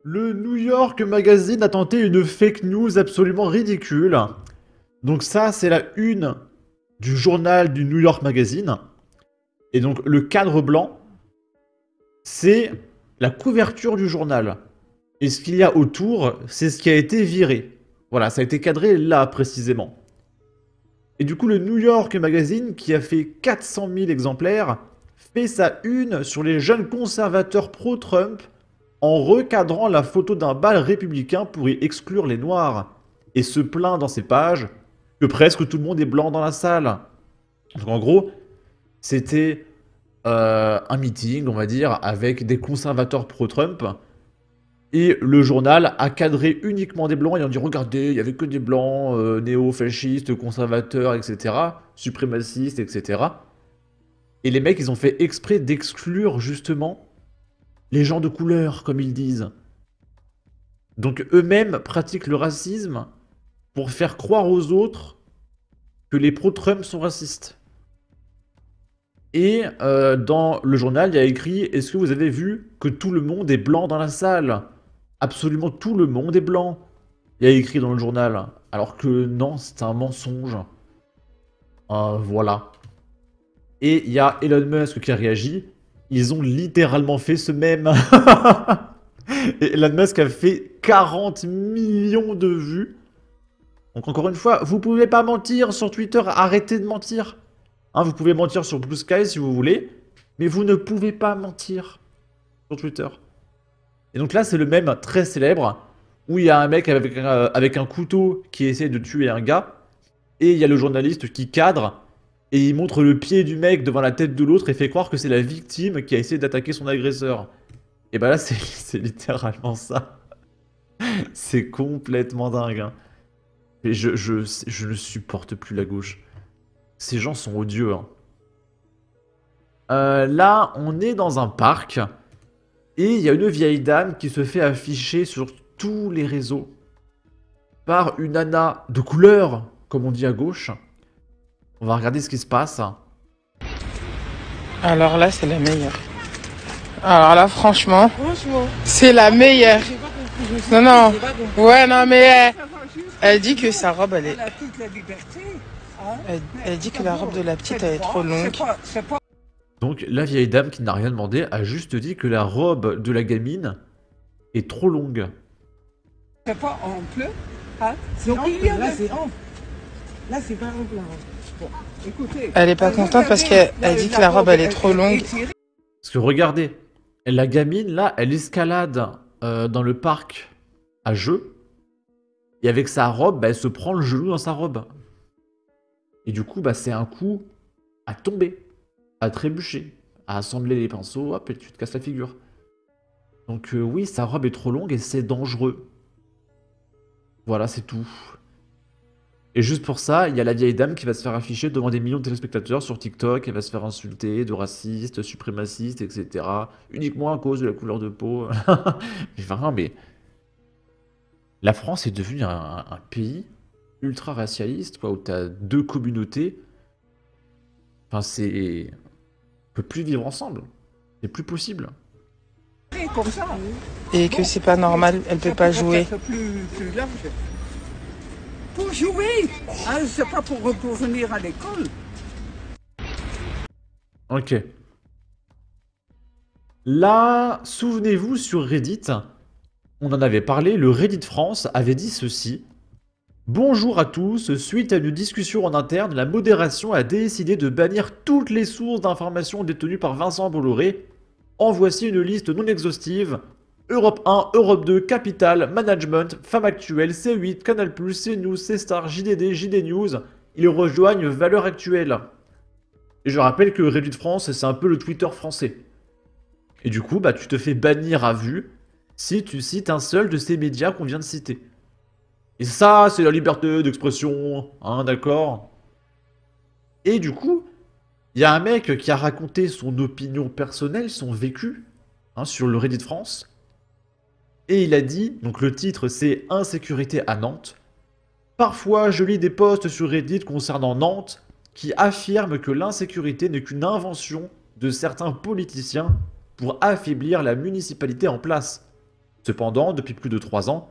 Le New York Magazine a tenté une fake news absolument ridicule. Donc ça, c'est la une du journal du New York Magazine. Et donc le cadre blanc, c'est la couverture du journal. Et ce qu'il y a autour, c'est ce qui a été viré. Voilà, ça a été cadré là précisément. Et du coup, le New York Magazine, qui a fait 400 000 exemplaires, fait sa une sur les jeunes conservateurs pro-Trump en recadrant la photo d'un bal républicain pour y exclure les Noirs. Et se plaint dans ses pages que presque tout le monde est blanc dans la salle. Donc en gros, c'était un meeting, on va dire, avec des conservateurs pro-Trump. Et le journal a cadré uniquement des blancs et on dit regardez, il n'y avait que des blancs, néo-fascistes, conservateurs, etc., suprémacistes, etc. Et les mecs, ils ont fait exprès d'exclure justement les gens de couleur, comme ils disent. Donc eux-mêmes pratiquent le racisme pour faire croire aux autres que les pro-Trump sont racistes. Et dans le journal, il y a écrit « Est-ce que vous avez vu que tout le monde est blanc dans la salle ?» Absolument tout le monde est blanc. Il y a écrit dans le journal. Alors que non, c'est un mensonge. Voilà. Et il y a Elon Musk qui a réagi. Ils ont littéralement fait ce même. Et Elon Musk a fait 40 millions de vues. Donc encore une fois, vous pouvez pas mentir sur Twitter, arrêtez de mentir. Hein, vous pouvez mentir sur Blue Sky si vous voulez, mais vous ne pouvez pas mentir sur Twitter. Et donc là, c'est le mème très célèbre, où il y a un mec avec un couteau qui essaie de tuer un gars, et il y a le journaliste qui cadre, et il montre le pied du mec devant la tête de l'autre et fait croire que c'est la victime qui a essayé d'attaquer son agresseur. Et bah là, c'est littéralement ça. C'est complètement dingue. Hein. Et je ne supporte plus la gauche. Ces gens sont odieux. Hein. Là, on est dans un parc. Et il y a une vieille dame qui se fait afficher sur tous les réseaux par une nana de couleur, comme on dit à gauche. On va regarder ce qui se passe. Alors là, c'est la meilleure. Alors là, franchement, c'est la meilleure. Non, non. Ouais, non, mais elle dit que sa robe, elle est... Elle dit que la robe de la petite, elle est trop longue. Donc la vieille dame qui n'a rien demandé a juste dit que la robe de la gamine est trop longue. C'est pas ample, hein? Donc il y a là, c'est ample. Là, c'est pas ample. Bon, écoutez. Elle est pas contente parce qu'elle dit que la robe, elle est trop longue. Parce que regardez, la gamine là, elle escalade dans le parc à jeu. Et avec sa robe, bah, elle se prend le genou dans sa robe. Et du coup, bah, c'est un coup à tomber, à trébucher, à assembler les pinceaux, hop, et tu te casses la figure. Donc oui, sa robe est trop longue et c'est dangereux. Voilà, c'est tout. Et juste pour ça, il y a la vieille dame qui va se faire afficher devant des millions de téléspectateurs sur TikTok, elle va se faire insulter de raciste, suprémaciste, etc. Uniquement à cause de la couleur de peau. Mais vraiment, mais... La France est devenue un pays ultra racialiste, quoi, où t'as deux communautés. Enfin, c'est... On peut plus vivre ensemble. C'est plus possible. Comme ça. Et que c'est pas normal, elle peut pas jouer. Plus large. Pour jouer, hein, c'est pas pour venir à l'école. Ok. Là, souvenez-vous, sur Reddit, on en avait parlé, le Reddit France avait dit ceci. Bonjour à tous, suite à une discussion en interne, la modération a décidé de bannir toutes les sources d'informations détenues par Vincent Bolloré. En voici une liste non exhaustive. Europe 1, Europe 2, Capital, Management, Femme Actuelle, C8, Canal+, CNews, C-Star, JDD, JD News. Ils rejoignent Valeurs Actuelles. Et je rappelle que Reddit France, c'est un peu le Twitter français. Et du coup, bah, tu te fais bannir à vue si tu cites un seul de ces médias qu'on vient de citer. Et ça, c'est la liberté d'expression, hein, d'accord? Et du coup, il y a un mec qui a raconté son opinion personnelle, son vécu, hein, sur le Reddit France. Et il a dit, donc le titre c'est Insécurité à Nantes. Parfois, je lis des posts sur Reddit concernant Nantes qui affirment que l'insécurité n'est qu'une invention de certains politiciens pour affaiblir la municipalité en place. Cependant, depuis plus de 3 ans,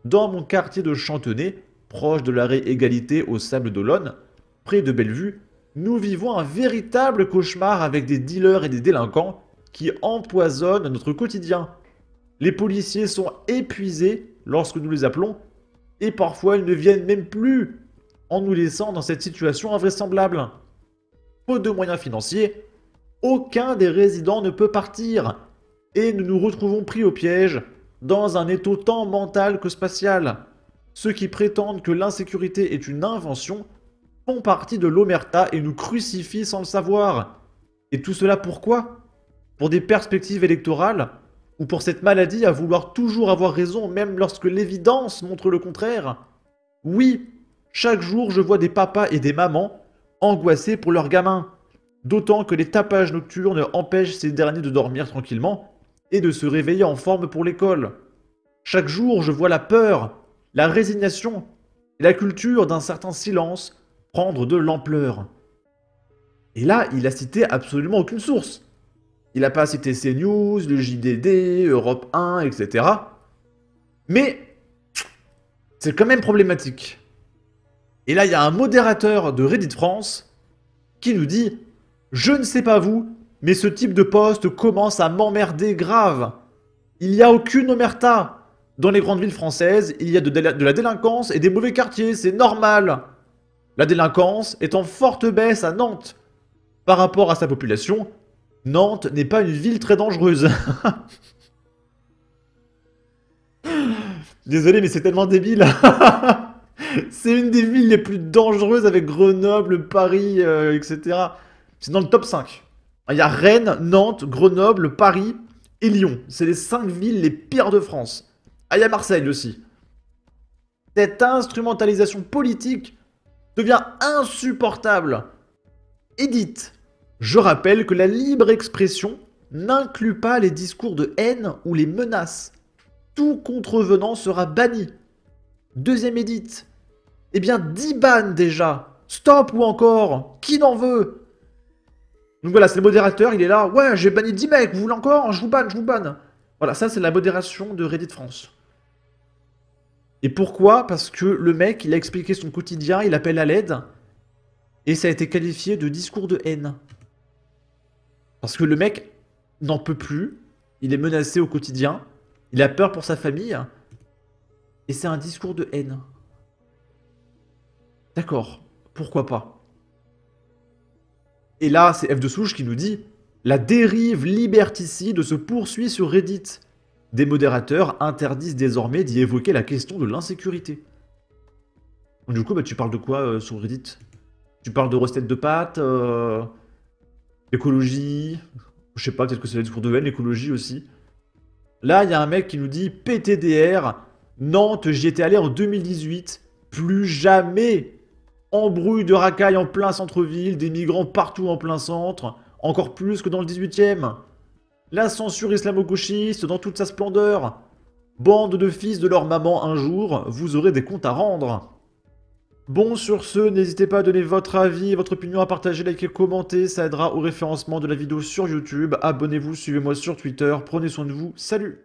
dans mon quartier de Chantenay, proche de l'arrêt Égalité aux Sables d'Olonne, près de Bellevue, nous vivons un véritable cauchemar avec des dealers et des délinquants qui empoisonnent notre quotidien. Les policiers sont épuisés lorsque nous les appelons, et parfois ils ne viennent même plus, en nous laissant dans cette situation invraisemblable. Faute de moyens financiers, aucun des résidents ne peut partir, et nous nous retrouvons pris au piège dans un étau tant mental que spatial. Ceux qui prétendent que l'insécurité est une invention font partie de l'omerta et nous crucifient sans le savoir. Et tout cela pourquoi? Pour des perspectives électorales? Ou pour cette maladie à vouloir toujours avoir raison même lorsque l'évidence montre le contraire? Oui, chaque jour je vois des papas et des mamans angoissés pour leurs gamins. D'autant que les tapages nocturnes empêchent ces derniers de dormir tranquillement et de se réveiller en forme pour l'école. Chaque jour je vois la peur, la résignation et la culture d'un certain silence prendre de l'ampleur. Et là, il a cité absolument aucune source. Il n'a pas cité CNews, le JDD, Europe 1, etc. Mais c'est quand même problématique. Et là, il y a un modérateur de Reddit France qui nous dit « Je ne sais pas vous, mais ce type de poste commence à m'emmerder grave. Il n'y a aucune omerta. Dans les grandes villes françaises, il y a de la délinquance et des mauvais quartiers, c'est normal. La délinquance est en forte baisse à Nantes. Par rapport à sa population, Nantes n'est pas une ville très dangereuse. » Désolé, mais c'est tellement débile. C'est une des villes les plus dangereuses avec Grenoble, Paris, etc. C'est dans le top 5. Il y a Rennes, Nantes, Grenoble, Paris et Lyon. C'est les 5 villes les pires de France. Ah, il y a Marseille aussi. Cette instrumentalisation politique devient insupportable. Edith, je rappelle que la libre expression n'inclut pas les discours de haine ou les menaces. Tout contrevenant sera banni. Deuxième édite. Eh bien, 10 bans déjà. Stop ou encore. Qui n'en veut? Donc voilà, c'est le modérateur, il est là. Ouais, j'ai banni 10 mecs, vous voulez encore? Je vous banne, je vous banne. Voilà, ça c'est la modération de Reddit France. Et pourquoi? Parce que le mec, il a expliqué son quotidien, il appelle à l'aide, et ça a été qualifié de discours de haine. Parce que le mec n'en peut plus, il est menacé au quotidien, il a peur pour sa famille, et c'est un discours de haine. D'accord, pourquoi pas? Et là, c'est F de Souche qui nous dit « La dérive liberticide se poursuit sur Reddit. Des modérateurs interdisent désormais d'y évoquer la question de l'insécurité. » Du coup, bah, tu parles de quoi sur Reddit? Tu parles de recettes de pâtes, écologie, je sais pas, peut-être que c'est le discours de haine, l'écologie aussi. Là, il y a un mec qui nous dit « PTDR, Nantes, j'y étais allé en 2018, plus jamais !» Embrouille de racailles en plein centre-ville, des migrants partout en plein centre, encore plus que dans le 18e. La censure islamo-gauchiste dans toute sa splendeur. Bande de fils de leur maman un jour, vous aurez des comptes à rendre. Bon, sur ce, n'hésitez pas à donner votre avis, votre opinion, à partager, liker, commenter, ça aidera au référencement de la vidéo sur YouTube. Abonnez-vous, suivez-moi sur Twitter, prenez soin de vous, salut!